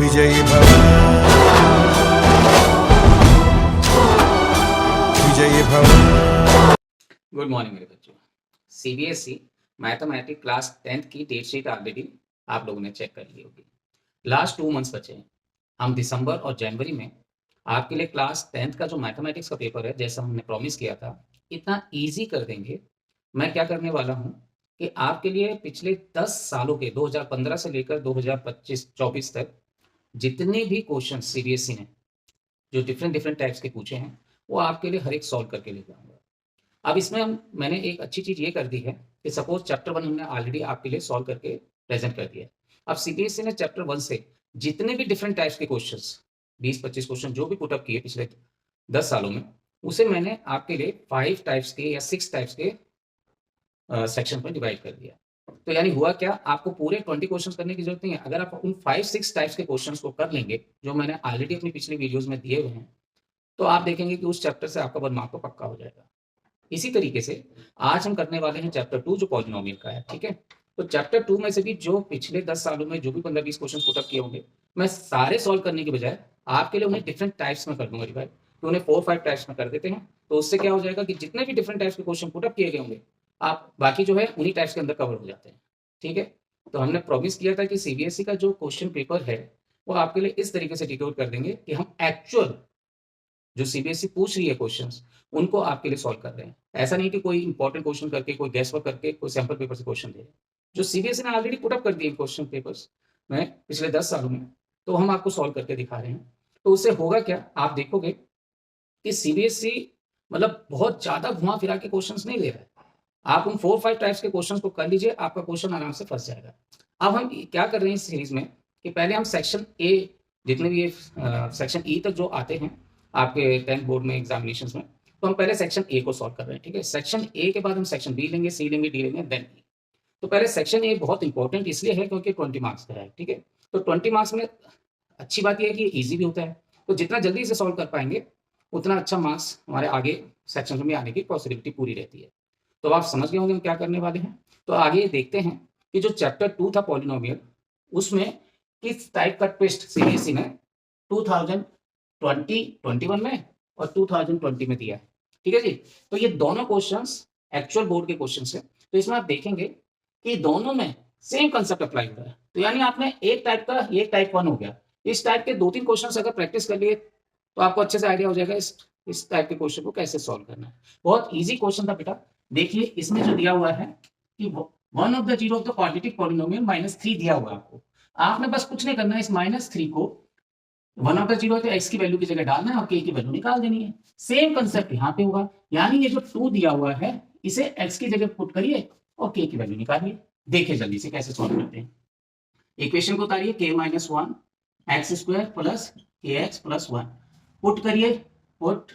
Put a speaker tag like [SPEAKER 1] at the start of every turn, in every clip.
[SPEAKER 1] विजयी भव, विजयी भव।
[SPEAKER 2] गुड मॉर्निंग मेरे बच्चों। सीबीएसई मैथमेटिक्स क्लास 10th की डेट शीट ऑलरेडी आप लोगों ने चेक कर ली होगी। लास्ट 2 मंथ्स बचे हैं। हम दिसंबर और जनवरी में आपके लिए क्लास 10th का जो मैथमेटिक्स का पेपर है, जैसा हमने प्रॉमिस किया था, इतना ईजी कर देंगे। मैं क्या करने वाला हूँ कि आपके लिए पिछले 10 सालों के 2015 से लेकर 2025-24 तक जितने भी क्वेश्चन सीबीएसई ने जो डिफरेंट डिफरेंट टाइप्स के पूछे हैं, वो आपके लिए हर एक सॉल्व करके लेके आऊँगा। अब इसमें मैंने एक अच्छी चीज़ ये कर दी है कि सपोज चैप्टर 1 हमने ऑलरेडी आपके लिए सॉल्व करके प्रेजेंट कर दिया है। अब सीबीएसई ने चैप्टर 1 से जितने भी डिफरेंट टाइप्स के क्वेश्चंस 20-25 क्वेश्चन जो भी पुट अप किए पिछले 10 सालों में, उसे मैंने आपके लिए 5 टाइप्स के या 6 टाइप्स के सेक्शन में डिवाइड कर दिया। तो यानी हुआ क्या, आपको पूरे 20 क्वेश्चंस करने की जरूरत नहीं है। अगर आप उन 5-6 टाइप्स के क्वेश्चंस को कर लेंगे जो मैंने ऑलरेडी अपनी पिछली वीडियोस में दिए हुए हैं, तो आप देखेंगे कि उस चैप्टर से आपका 1 मार्क तो पक्का हो जाएगा। इसी तरीके से आज हम करने वाले हैं चैप्टर 2 जो पॉलिनोमियल का है, ठीक है। तो चैप्टर 2 में से भी जो पिछले 10 सालों में जो भी 15-20 क्वेश्चन पुट अप किए होंगे, मैं सारे सॉल्व करने के बजाय आपके लिए उन्हें डिफरेंट टाइप्स में कर दूंगा डिवाइड। तो उन्हें 4-5 टाइप्स में कर देते हैं। तो उससे क्या हो जाएगा कि जितने भी डिफरेंट टाइप्स के क्वेश्चन पुट अप किए गए होंगे, आप बाकी जो है उन्हीं टाइप्स के अंदर कवर हो जाते हैं, ठीक है। तो हमने प्रॉमिस किया था कि सीबीएसई का जो क्वेश्चन पेपर है वो आपके लिए इस तरीके से डिकोड कर देंगे कि हम एक्चुअल जो सीबीएसई पूछ रही है क्वेश्चंस, उनको आपके लिए सॉल्व कर रहे हैं। ऐसा नहीं कि कोई इंपॉर्टेंट क्वेश्चन करके, कोई गेस वर्क करके, कोई सैंपल पेपर से क्वेश्चन दे रहे हैं। जो सीबीएसई ने ऑलरेडी पुट अप कर दिए क्वेश्चन पेपर्स में पिछले 10 सालों में, तो हम आपको सॉल्व करके दिखा रहे हैं। तो उससे होगा क्या, आप देखोगे कि सीबीएसई मतलब बहुत ज्यादा घुमा फिरा के क्वेश्चंस नहीं ले रहा है। आप उन 4-5 टाइप्स के क्वेश्चंस को कर लीजिए, आपका क्वेश्चन आराम से फंस जाएगा। अब हम क्या कर रहे हैं इस सीरीज में कि पहले हम सेक्शन ए, जितने भी सेक्शन ई तक जो आते हैं आपके 10th बोर्ड में एग्जामिनेशंस में, तो हम पहले सेक्शन ए को सॉल्व कर रहे हैं, ठीक है। सेक्शन ए के बाद हम सेक्शन बी लेंगे, सी लेंगे, डी लेंगे, देन ई। तो पहले सेक्शन ए बहुत इंपॉर्टेंट इसलिए है क्योंकि 20 मार्क्स का है, ठीक है। तो 20 मार्क्स में अच्छी बात यह है कि ईजी भी होता है। तो जितना जल्दी इसे सॉल्व कर पाएंगे उतना अच्छा मार्क्स हमारे आगे सेक्शन में आने की पॉसिबिलिटी पूरी रहती है। तो आप समझ गए होंगे हम क्या करने वाले हैं। तो आगे देखते हैं कि जो चैप्टर 2 था पॉलिनोमियल, उसमें किस टाइप का ट्विस्ट सीबीएसई ने 2021 में और 2020 में दिया है, ठीक है जी। तो ये दोनों क्वेश्चंस एक्चुअल बोर्ड के क्वेश्चंस है। तो इसमें आप देखेंगे कि दोनों में सेम कंसेप्ट अप्लाई हो रहा है। तो यानी आपने एक टाइप का, ये टाइप 1 हो गया, इस टाइप के 2-3 क्वेश्चंस अगर प्रैक्टिस कर लिए तो आपको अच्छे से आइडिया हो जाएगा इस टाइप के क्वेश्चन को कैसे सॉल्व करना है। बहुत इजी क्वेश्चन था बेटा। देखिए इसमें जो दिया हुआ है कि 1 of the zero of the quadratic polynomial -3 दिया हुआ है आपको। आपने बस कुछ नहीं करना है, इस -3 को 1 ऑफ द जीरो है तो x की वैल्यू की जगह डालना है और k की वैल्यू निकाल देनी है। सेम कंसेप्ट यहाँ पे होगा। यानी ये जो 2 दिया हुआ है इसे x की जगह पुट करिए और k की वैल्यू निकालिए। देखिए जल्दी से कैसे सॉल्व करते हैं। इक्वेशन को उतारिए, k - 1 x² plus kx plus 1 put करिए, put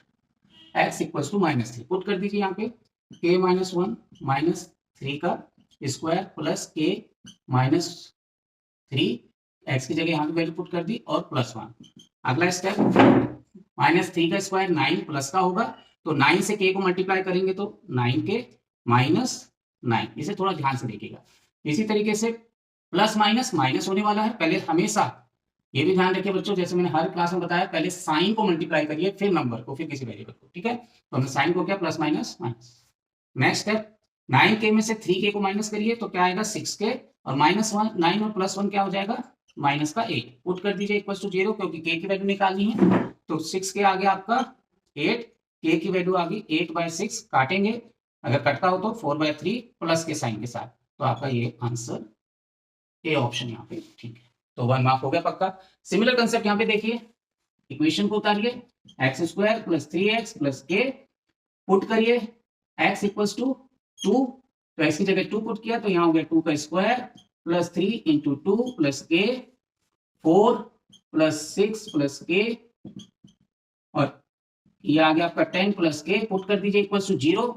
[SPEAKER 2] x equals to -3 put कर दीजिए यहाँ पे k - 1 -3 का स्क्वायर प्लस k -3 x की जगह यहाँ पे वैल्यू पुट कर दी और प्लस 1। अगला स्टेप, -3 का स्क्वायर 9 प्लस का होगा, तो 9 से k को मल्टीप्लाई करेंगे तो 9k -9। इसे थोड़ा ध्यान से देखिएगा। इसी तरीके से प्लस माइनस माइनस होने वाला है। पहले हमेशा ये भी ध्यान रखिए बच्चों, जैसे मैंने हर क्लास में बताया, पहले साइन को मल्टीप्लाई करिए फिर नंबर को, फिर किसी वेरिएबल को, ठीक है। तो हमने साइन को किया plus minus minus. Next step, 9k में से 3k को माइनस करिए तो क्या आएगा 6k और -1 9 और +1 क्या हो जाएगा -8 पुट कर दीजिए इक्वल टू 0 क्योंकि k की वैल्यू निकालनी है। तो 6k आ गया आपका 8, k की वैल्यू आ गई 8/6, काटेंगे अगर कटता हो तो 4/3 प्लस के साइन के साथ। तो आपका ये आंसर ए ऑप्शन यहाँ पे ठीक है। तो 1 मार्क हो गया पक्का। सिमिलर कंसेप्ट यहाँ पे देखिए, इक्वेशन को उतारिए, x² plus 3x plus k put करिए, x इक्वल्स टू 2, तो x की जगह 2 पुट किया तो यहाँ हो गया 2 का square plus 3 into 2 plus k 4 plus 6 plus k और ये आ गया आपका 10 प्लस k पुट कर दीजिए इक्वल्स टू 0।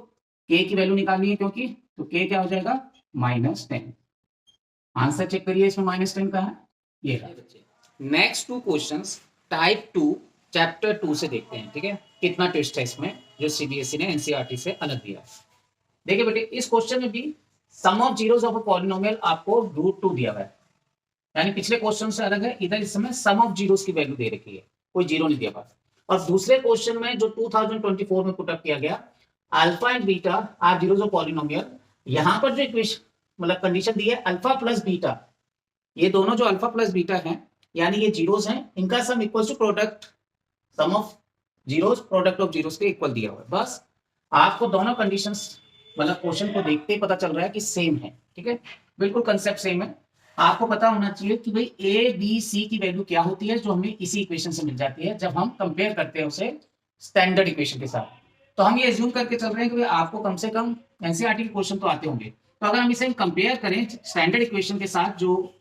[SPEAKER 2] k की वैल्यू निकालनी है क्योंकि, तो k क्या हो जाएगा -10। आंसर चेक करिए इसमें -10 का है ये रहा बच्चे। नेक्स्ट 2 क्वेश्चंस टाइप 2 चैप्टर 2 से देखते हैं, ठीक है। कितना ट्विस्ट है इसमें जो सीबीएसई ने एनसीईआरटी से अलग दिया। देखिए बेटे इस क्वेश्चन में भी sum of zeros of a polynomial आपको √2 दिया हुआ है। यानी पिछले क्वेश्चन से अलग है, इधर इस समय सम ऑफ जीरोस की वैल्यू दे रखी है, कोई जीरो नहीं दिया पास। और दूसरे क्वेश्चन में जो 2024 में पुटअप किया गया, alpha and beta are zeros of polynomial, यहां पर जो इक्वेशन मतलब कंडीशन दी है अल्फा प्लस बीटा, ये दोनों जो अल्फा प्लस बीटा हैं यानी ये जीरोस हैं, इनका sum equals to product sum of zeros product of zeros के इक्वल दिया हुआ है। बस आपको दोनों कंडीशंस मतलब क्वेश्चन को देखते ही पता चल रहा है कि सेम है, ठीक है, बिल्कुल कंसेप्ट सेम है। आपको पता होना चाहिए कि भाई ए बी सी की वैल्यू क्या होती है, जो हमें इसी इक्वेशन से मिल जाती है जब हम कंपेयर करते हैं उसे स्टैंडर्ड इक्वेशन के साथ। तो हम ये एज्यूम करके चल रहे हैं कि आपको कम से कम एनसीईआरटी के क्वेश्चन तो आते होंगे, तो अगर हम इसे कंपेयर करें स्टैंडर्ड इक्वेशन के साथ जो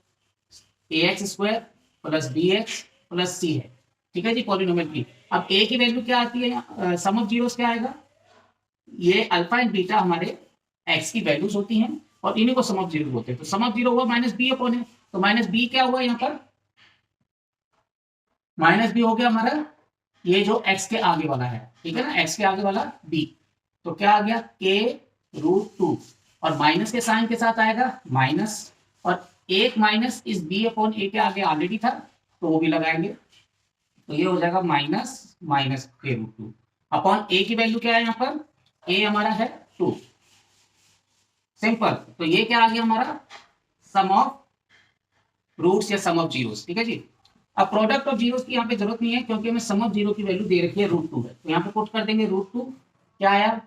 [SPEAKER 2] ax² plus bx plus c है, ठीक है जी, पॉलिनोमियल की। अब a की वैल्यू क्या आती है, सम ऑफ जीरोस क्या आएगा, ये अल्फा एंड बीटा हमारे x की वैल्यूज होती हैं और इन्हीं को सम ऑफ जीरो बोलते हैं। तो सम ऑफ जीरो हुआ माइनस बी अपॉन है, तो माइनस बी क्या हुआ यहाँ पर, माइनस बी हो गया हमारा ये जो x के आगे वाला है, ठीक है ना, x के आगे वाला b, तो क्या आ गया k√2 और माइनस के साइन के साथ आएगा माइनस, और एक माइनस इस b अपॉन ए के आगे ऑलरेडी था तो वो भी लगाएंगे, तो ये हो जाएगा माइनस माइनस k√2 अपॉन ए की वैल्यू क्या है यहाँ पर, ए हमारा है 2, सिंपल। तो ये क्या आ गया हमारा सम ऑफ रूट्स या सम ऑफ जीरोस, ठीक है जी। अब प्रोडक्ट ऑफ जीरोस की यहाँ पे जरूरत नहीं है क्योंकि हमें सम ऑफ जीरो की वैल्यू दे रखी है √2 है, तो यहाँ पे पुट कर देंगे √2, क्या आया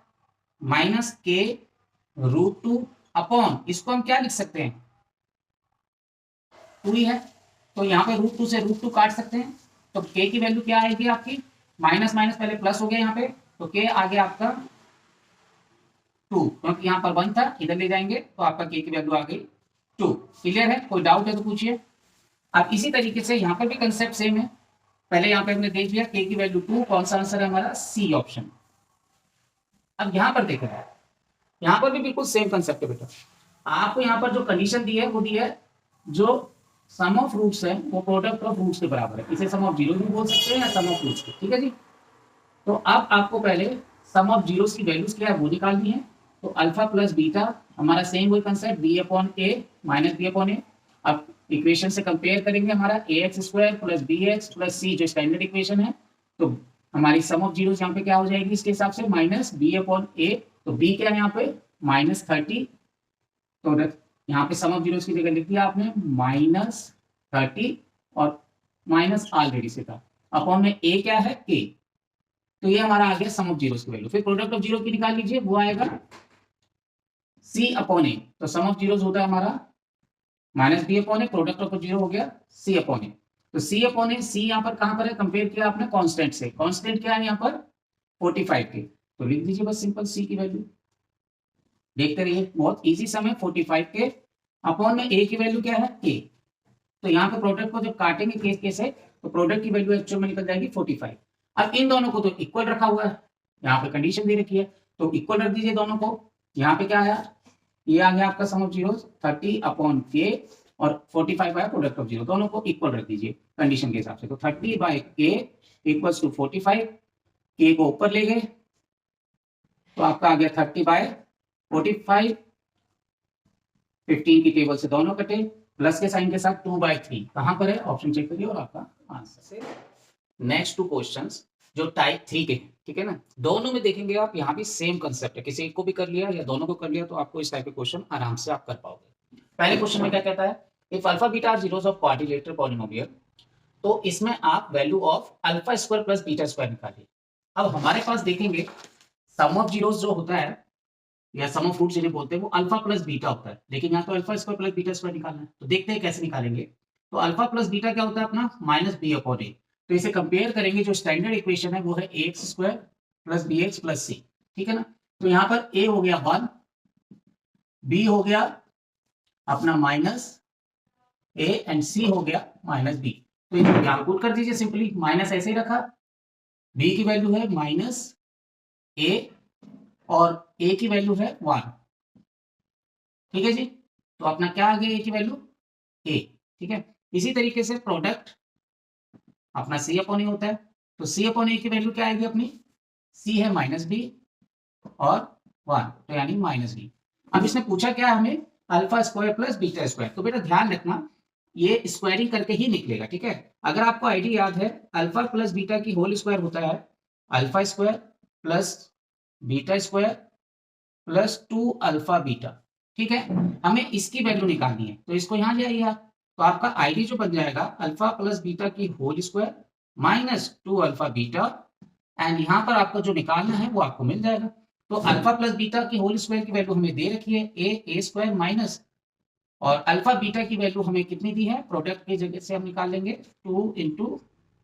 [SPEAKER 2] माइनस k√2 अपॉन, इसको हम क्या लिख सकते हैं 2 ही है, तो यहाँ पे √2 से √2 काट सकते हैं, तो k की वैल्यू क्या आएगी आपकी, माइनस माइनस पहले प्लस हो गया यहाँ पे, तो k आ गया आपका 2, क्योंकि यहाँ पर 1 था, इधर ले जाएंगे तो आपका k की वैल्यू आ गई 2। क्लियर है, कोई डाउट है तो पूछिए। अब इसी तरीके से यहाँ पर भी कंसेप्ट सेम है, पहले यहाँ पे हमने देख लिया k की वैल्यू 2, कौन सा आंसर है हमारा, सी ऑप्शन। अब यहाँ पर देखें, यहाँ पर भी बिल्कुल सेम कंसेप्ट है बेटा, आपको यहाँ पर जो कंडीशन दी है वो दी है जो सम ऑफ रूट्स है वो प्रोडक्ट ऑफ रूट्स के बराबर है, इसे सम ऑफ जीरो भी बोल सकते हैं या सम ऑफ रूट्स, ठीक है जी। तो अब आपको पहले सम ऑफ जीरोस की वैल्यूज क्या है वो निकालनी है, तो अल्फा प्लस बीटा हमारा सेम वही concept b upon a minus b upon a। अब इक्वेशन से कंपेयर करेंगे हमारा ax² plus bx plus c जो स्टैंडर्ड इक्वेशन है, तो हमारी सम ऑफ जीरोस यहाँ पे क्या हो जाएगी इसके हिसाब से माइनस b अपॉन a, तो b क्या है यहाँ पे -30, तो यहाँ पे सम ऑफ जीरोस की जगह लिख दिया आपने -30 और माइनस ऑलरेडी से था, अपॉन में a क्या है k, तो ये हमारा आ गया सम ऑफ जीरोस की वैल्यू। फिर प्रोडक्ट ऑफ जीरो की निकाल लीजिए, वो आएगा c अपॉन a, तो सम ऑफ जीरोस होता है हमारा minus b upon a, product of zero हो गया c अपॉन a, तो c अपॉन a, c यहाँ पर कहां पर है, कंपेयर किया आपने कांस्टेंट से, कांस्टेंट क्या है यहाँ पर 45 के, तो लिख दीजिए बस सिंपल c की वैल्यू, देखते रहिए बहुत इजी सम है, 45 के अपॉन में a की वैल्यू क्या है k, तो यहाँ पे प्रोडक्ट को जब काटेंगे केस के से तो प्रोडक्ट की वैल्यू एक्चुअल में निकल जाएगी 45। अब इन दोनों को तो इक्वल रखा हुआ है, यहाँ पे कंडीशन दे रखी है तो इक्वल रख दीजिए दोनों को। यहाँ पे क्या आया, ये आ गया आपका सम ऑफ जीरोस 30 अपॉन k और 45 आया प्रोडक्ट ऑफ जीरो, दोनों को इक्वल रख दीजिए कंडीशन के हिसाब से, तो 30/k इक्वल्स टू 45, k को ऊपर ले गए तो आपका आ गया 30/45, 15 की टेबल से दोनों कटे, प्लस के साइन के साथ 2/3 कहां पर है ऑप्शन चेक करिए और आपका आंसर से। नेक्स्ट 2 क्वेश्चंस जो टाइप 3 के हैं, ठीक है ना, दोनों में देखेंगे आप यहाँ भी सेम कंसेप्ट है, किसी एक को भी कर लिया या दोनों को कर लिया तो आपको इस टाइप के क्वेश्चन आराम से आप कर पाओगे। पहले क्वेश्चन में क्या कहता है, if alpha beta are zeros of quadrilateral polynomial, तो इसमें आप value of alpha square plus beta square निकालिए। अब हमारे पास देखेंगे सम ऑफ जीरोस जो होता है या सम ऑफ रूट्स जिन्हें बोलते हैं वो अल्फा प्लस बीटा होता है, लेकिन यहाँ तो alpha square plus beta square निकालना है, तो देखते हैं कैसे निकालेंगे। तो अल्फा प्लस बीटा क्या होता है अपना -b अपॉन a, तो इसे कंपेयर करेंगे, जो स्टैंडर्ड इक्वेशन है वो है ax² plus bx plus c, ठीक है ना। तो यहाँ पर a हो गया 1, b हो गया अपना -a एंड c हो गया -b, तो यहाँ पुट कर दीजिए सिंपली, माइनस ऐसे ही रखा, b की वैल्यू है -a और a की वैल्यू है 1, ठीक है जी, तो अपना क्या आ गया a की वैल्यू a, ठीक है। इसी तरीके से प्रोडक्ट अपना c अपॉन a होता है, तो c अपॉन a की वैल्यू क्या आएगी अपनी, c है -b और 1, तो यानी -b। अब इसने पूछा क्या हमें, alpha square plus beta square, तो बेटा ध्यान रखना ये स्क्वायरिंग करके ही निकलेगा, ठीक है। अगर आपको आईडी याद है, अल्फा प्लस बीटा की होल स्क्वायर होता है alpha square plus beta square plus 2 alpha beta, ठीक है। हमें इसकी वैल्यू निकालनी है, तो इसको यहां ले आइए आप। तो आपका आईडी जो बन जाएगा अल्फा प्लस बीटा की whole square minus 2 alpha beta, and यहां पर आपको जो निकालना है वो आपको मिल जाएगा। तो अल्फा प्लस बीटा की होल स्क्वायर की वैल्यू हमें दे रखी है ए स्क्वायर माइनस, और अल्फा बीटा की वैल्यू हमें कितनी दी है, प्रोडक्ट की जगह से हम निकाल लेंगे 2 इंटू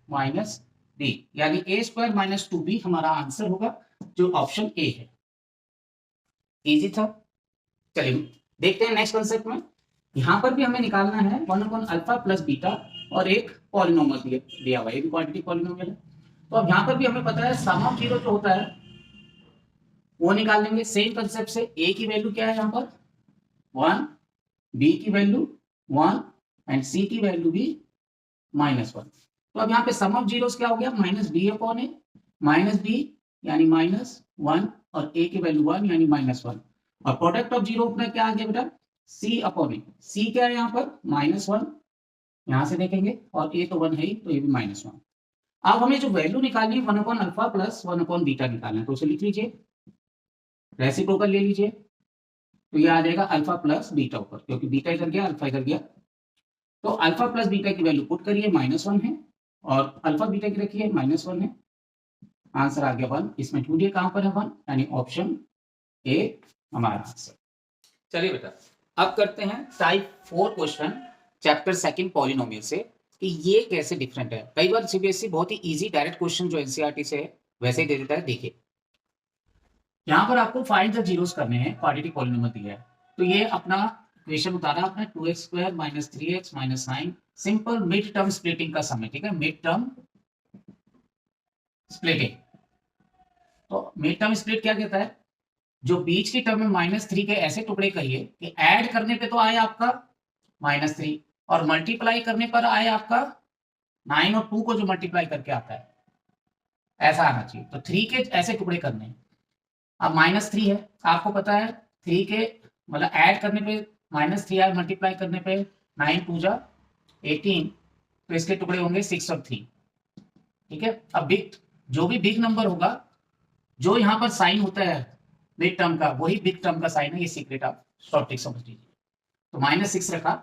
[SPEAKER 2] माइनस बी, यानी ए स्क्वायर माइनस 2b हमारा आंसर होगा, जो ऑप्शन ए है। इजी था। चलिए देखते हैं नेक्स्ट कॉन्सेप्ट में। यहां पर भी हमें निकालना है 1 अल्फा प्लस बीटा और एक पॉलिनोमियल दिया हुआ है, एक क्वांटिटी पॉलिनोमियल है। तो अब यहां पर भी हमें पता है सम ऑफ जीरो जो होता है वो निकाल लेंगे सेम कंसेप्ट से। ए की वैल्यू क्या है यहाँ पर 1, बी की वैल्यू 1 एंड सी की वैल्यू भी -1। तो अब यहाँ पे सम ऑफ जीरोस क्या हो गया, माइनस बी अपॉन ए, माइनस बी यानी -1 और ए की वैल्यू 1 यानी -1, और प्रोडक्ट ऑफ जीरो अपना क्या आ गया बेटा, सी अपॉन ए। सी क्या है यहाँ पर -1, यहां से देखेंगे, और ए तो 1 है ही, तो ये भी -1। अब हमें जो वैल्यू निकालनी है 1 upon alpha plus 1 upon beta निकालना है, तो उसे लिख लीजिए, रेसिप्रोकल ले लीजिए, तो ये आ जाएगा अल्फा प्लस बीटा ऊपर, क्योंकि बीटा इधर गया अल्फा इधर गया। तो अल्फा प्लस बीटा की वैल्यू पुट करिए, -1 है, और अल्फा बीटा की रखिए -1 है, आंसर आ गया 1। इसमें ढूंढिए कहां पर है 1, यानी ऑप्शन ए हमारा आंसर। चलिए बेटा अब करते हैं type 4 question chapter second polynomial से, कि ये कैसे डिफरेंट है। कई बार सीबीएसई बहुत ही इजी डायरेक्ट क्वेश्चन जो एनसीईआरटी से है वैसे ही दे देता है। देखिए यहाँ पर आपको फाइंड द जीरोस करने हैं, क्वाड्रेटिक पॉलिनोमियल दिया है, तो ये अपना इक्वेशन उतारा आपने 2x square minus 3x minus 9, simple mid term splitting का सम है, ठीक है, मिड टर्म स्प्लिटिंग। तो मिड टर्म स्प्लिट क्या कहता है, जो बीच की टर्म में -3 के ऐसे टुकड़े करिए कि ऐड करने पे तो आए आपका -3, और मल्टीप्लाई करने पर आए आपका 9 और 2 को जो मल्टीप्लाई करके आता है ऐसा आना चाहिए। तो 3 के ऐसे टुकड़े करने हैं। अब -3 है, आपको पता है 3 के मतलब ऐड करने पे -3 आए, मल्टीप्लाई करने पे 9 2 जा 18, तो इसके टुकड़े होंगे 6 और 3, ठीक है। अब बिग जो भी बिग नंबर होगा, जो यहाँ पर साइन होता है बिग टर्म का, वही बिग टर्म का साइन है, ये सीक्रेट आप शॉर्ट ट्रिक समझ लीजिए। तो -6 रखा,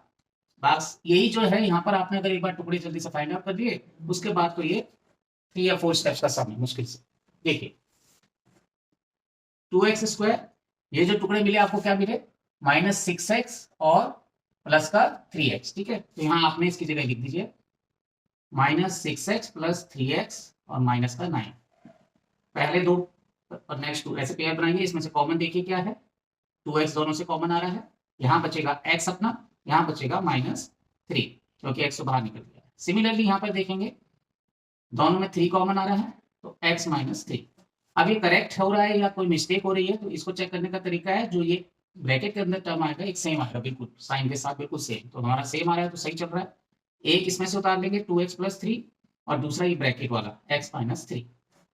[SPEAKER 2] बस यही जो है यहाँ पर आपने अगर एक बार टुकड़े जल्दी से फाइंड आउट कर दिए, उसके बाद तो ये 3 या 4 स्टेप्स का सम है मुश्किल से। देखिए 2x स्क्वायर, ये जो टुकड़े मिले आपको क्या मिले, -6x और प्लस का 3x, ठीक है। तो यहाँ आपने इसकी जगह लिख दीजिए -6x प्लस 3x और माइनस का 9, पहले दो और नेक्स्ट 2 ऐसे पेयर बनाएंगे। इसमें से कॉमन देखिए क्या है, 2x दोनों से कॉमन आ रहा है, यहाँ बचेगा x अपना, यहाँ बचेगा -3, क्योंकि x तो बाहर निकल गया। सिमिलरली यहाँ पर देखेंगे दोनों में 3 कॉमन आ रहा है, तो x -3। अब ये करेक्ट हो रहा है या कोई मिस्टेक हो रही है, तो इसको चेक करने का तरीका है, जो ये ब्रैकेट के अंदर टर्म आएगा एक सेम आएगा, बिल्कुल साइन के साथ बिल्कुल सेम, तो हमारा सेम आ रहा है तो सही चल रहा है। एक इसमें से उतार लेंगे 2x प्लस 3, और दूसरा ये ब्रैकेट वाला x -3,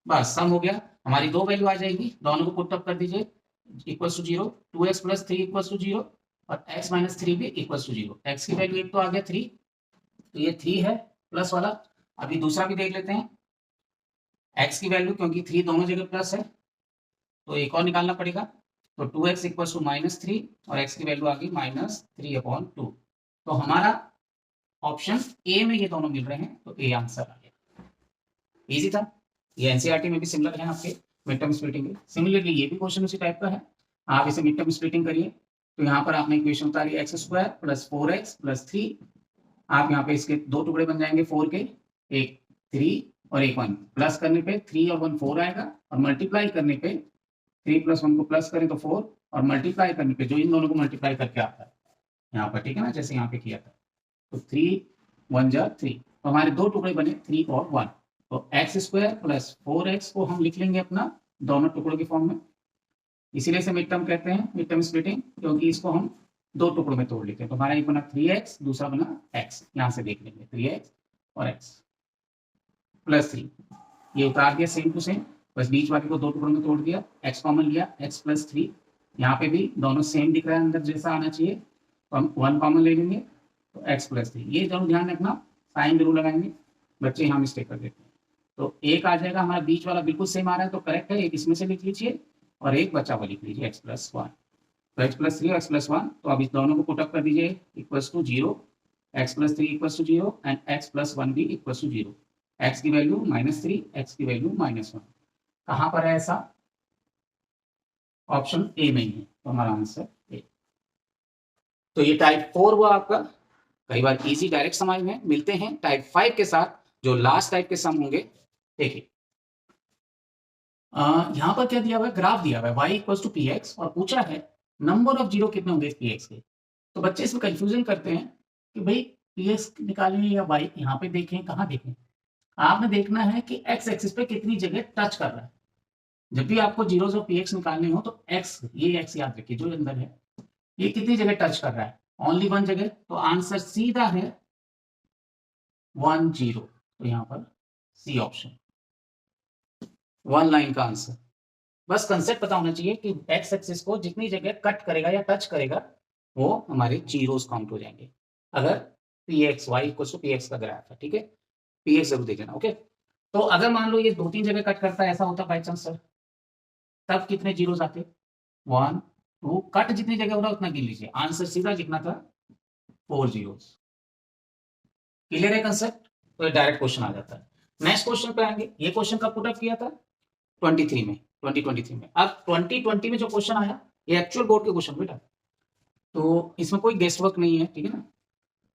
[SPEAKER 2] बस सम हो गया। हमारी दो वैल्यू आ जाएंगी, दोनों को पुट अप कर दीजिए, equal to 0, 2x plus 3 equal to 0 और x -3 भी इक्वल टू 0। x की वैल्यू एक तो आ गया 3, तो ये 3 है प्लस वाला। अभी दूसरा भी देख लेते हैं, x की वैल्यू क्योंकि 3 दोनों जगह प्लस है, तो एक और निकालना पड़ेगा, तो 2x इक्वल टू -3 और x की वैल्यू आ गई -3/2। तो हमारा ऑप्शन ए में ये दोनों मिल रहे हैं, तो ए आंसर आ गया। इजी था, ये एनसीईआरटी में भी सिमिलर है आपके मिड टर्म स्प्लिटिंग के। सिमिलरली ये भी क्वेश्चन उसी टाइप का है, आप इसे मिड टर्म स्प्लिटिंग करिए। तो यहाँ पर आपने इक्वेशन उतारी x square plus 4x plus 3, आप यहाँ पे इसके दो टुकड़े बन जाएंगे 4 के, एक 3 और एक 1, प्लस करने पे 3 और 1 4 आएगा, और मल्टीप्लाई करने पे 3 प्लस 1 को प्लस करें तो 4, और मल्टीप्लाई करने पे जो इन दोनों को मल्टीप्लाई करके आता है यहाँ पर, ठीक है ना, जैसे यहाँ पे किया था, तो 3 1 जा 3, तो हमारे दो टुकड़े बने 3 और 1। तो एक्स स्क्वायर प्लस 4x को हम लिख लेंगे अपना दोनों टुकड़ों की फॉर्म में, इसीलिए से मिड टर्म कहते हैं, मिड टर्म स्प्लिटिंग, क्योंकि इसको हम दो टुकड़ों में तोड़ लेते हैं। तो हमारा एक बना 3x, दूसरा बना x, यहाँ से देख लेंगे 3x और x प्लस 3, ये उतार दिया सेम टू सेम, बस बीच वाले को दो टुकड़ों में तोड़ दिया, x कॉमन लिया, x प्लस 3, यहाँ पे भी दोनों सेम दिख रहा है, अंदर जैसा आना चाहिए, तो हम 1 कॉमन ले लेंगे, तो x प्लस 3, ये जरूर ध्यान रखना, साइन जरूर लगाएंगे, बच्चे यहाँ मिस्टेक कर देते हैं। तो एक आ जाएगा हमारा बीच वाला बिल्कुल सेम आ रहा है तो करेक्ट है, एक इसमें से लिख लीजिए और एक बचा हुआ लिख लीजिए x प्लस 1। तो x प्लस 3 और x प्लस 1, तो अब इस दोनों को पुट अप कर दीजिए, equals to 0, x plus 3 equals to 0 and x plus 1 भी इक्वल्स टू 0। x की वैल्यू -3, x की वैल्यू -1। कहाँ पर है ऐसा? ऑप्शन ए में ही है, तो हमारा आंसर ए। तो ये टाइप 4 हुआ आपका, कई बार इजी डायरेक्ट समझ में। मिलते हैं टाइप 5 के साथ, जो लास्ट टाइप के सम होंगे। देखिए यहाँ पर क्या दिया हुआ है, ग्राफ दिया हुआ है y इक्वल्स टू px और पूछा है नंबर ऑफ जीरो कितने होंगे px के। तो बच्चे इसमें कंफ्यूजन करते हैं कि भाई px निकालें या y, यहाँ पे देखें, कहाँ देखें? आपने देखना है कि x एक्सिस पे कितनी जगह टच कर रहा है। जब भी आपको जीरोस ऑफ px निकालने हो तो x, ये x याद रखिए जो अंदर है, ये कितनी जगह टच कर रहा है? ओनली वन जगह। तो आंसर सीधा है 1 0। तो यहाँ पर सी ऑप्शन, वन लाइन का आंसर। बस कंसेप्ट पता होना चाहिए कि एक्स एक्सिस को जितनी जगह कट करेगा या टच करेगा वो हमारे जीरोस काउंट हो जाएंगे, अगर p x y equal to p x का ग्राफ है। ठीक है, पी एक्स जरूर देख लेना। ओके, तो अगर मान लो ये 2-3 जगह कट करता है, ऐसा होता बाई चांस सर, तब कितने जीरोस आते? 1 2, कट जितनी जगह हो रहा है उतना गिन लीजिए, आंसर सीधा कितना था? 4 जीरोस। क्लियर है कंसेप्ट? तो डायरेक्ट क्वेश्चन आ जाता है। नेक्स्ट क्वेश्चन पे आएंगे। ये क्वेश्चन कब पुट अप किया था? 23 में, 2023 में। अब 2020 में जो क्वेश्चन आया ये एक्चुअल बोर्ड के क्वेश्चन बेटा, तो इसमें कोई गेस्ट वर्क नहीं है। ठीक है ना?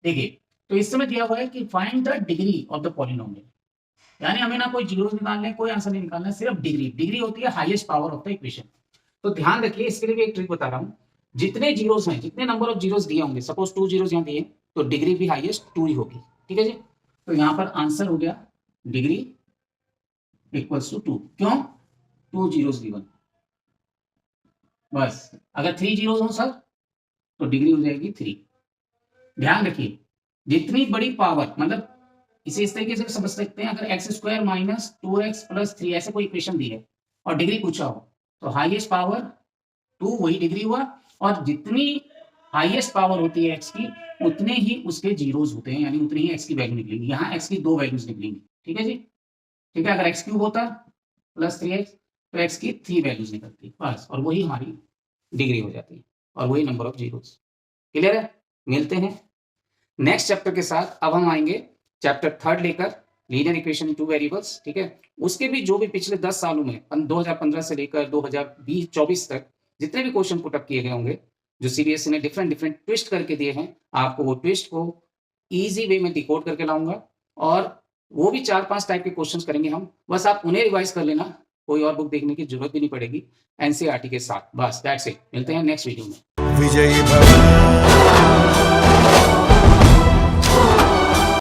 [SPEAKER 2] देखिए, तो इस समय दिया हुआ है कि find the degree of the polynomial, यानी हमें ना कोई जीरो निकालने, कोई आंसर नहीं निकालना है, सिर्फ डिग्री। डिग्री होती है highest power of the equation. तो ध्यान रखिए, इसके लिए भी एक ट्रिक बता रहा हूं। जितने जीरोस हैं, जितने नंबर ऑफ जीरोस दिए होंगे, सपोज 2 जीरोस यहाँ दिए, तो डिग्री भी हाईएस्ट 2 ही होगी। ठीक है जी? तो यहाँ पर आंसर हो गया डिग्री इक्वल्स टू 2। क्यों? 2 जीरोस गिवन। बस, अगर 3 जीरोस हो सर तो डिग्री हो जाएगी 3। ध्यान रखिए, जितनी बड़ी पावर, मतलब इसे इस तरीके से समझ सकते हैं, अगर x square minus 2x plus 3 ऐसे कोई इक्वेशन दी है और डिग्री पूछा हो, तो हाईएस्ट पावर 2 वही डिग्री हुआ, और जितनी हाईएस्ट पावर होती है x की, उतने ही उसके जीरोस होते हैं, यानी उतनी ही x की वैल्यू निकलेगी। यहाँ x की 2 वैल्यूज निकलेंगी। ठीक है जी? ठीक है, अगर x क्यूब होता प्लस 3x तो x की 3 वैल्यूज निकलती, बस, और वही हमारी डिग्री हो जाती है, और वही नंबर ऑफ जीरोस। क्लियर है? मिलते हैं नेक्स्ट चैप्टर के साथ। अब हम आएंगे चैप्टर 3 लेकर, लीनियर इक्वेशन इन 2 वेरिएबल्स। ठीक है, उसके भी जो भी पिछले 10 सालों में 2015 से लेकर 2020-24 तक जितने भी क्वेश्चन पुट अप किए गए होंगे, जो सीबीएसई ने डिफरेंट डिफरेंट ट्विस्ट करके दिए हैं, आपको वो ट्विस्ट को इजी वे में डिकोड करके लाऊंगा, और वो भी 4-5 टाइप के क्वेश्चंस करेंगे हम। बस आप उन्हें रिवाइज कर लेना, कोई और बुक देखने की जरूरत भी नहीं पड़ेगी, एनसीईआरटी के साथ। बस दैट्स इट। मिलते हैं नेक्स्ट वीडियो में। विजयी भव।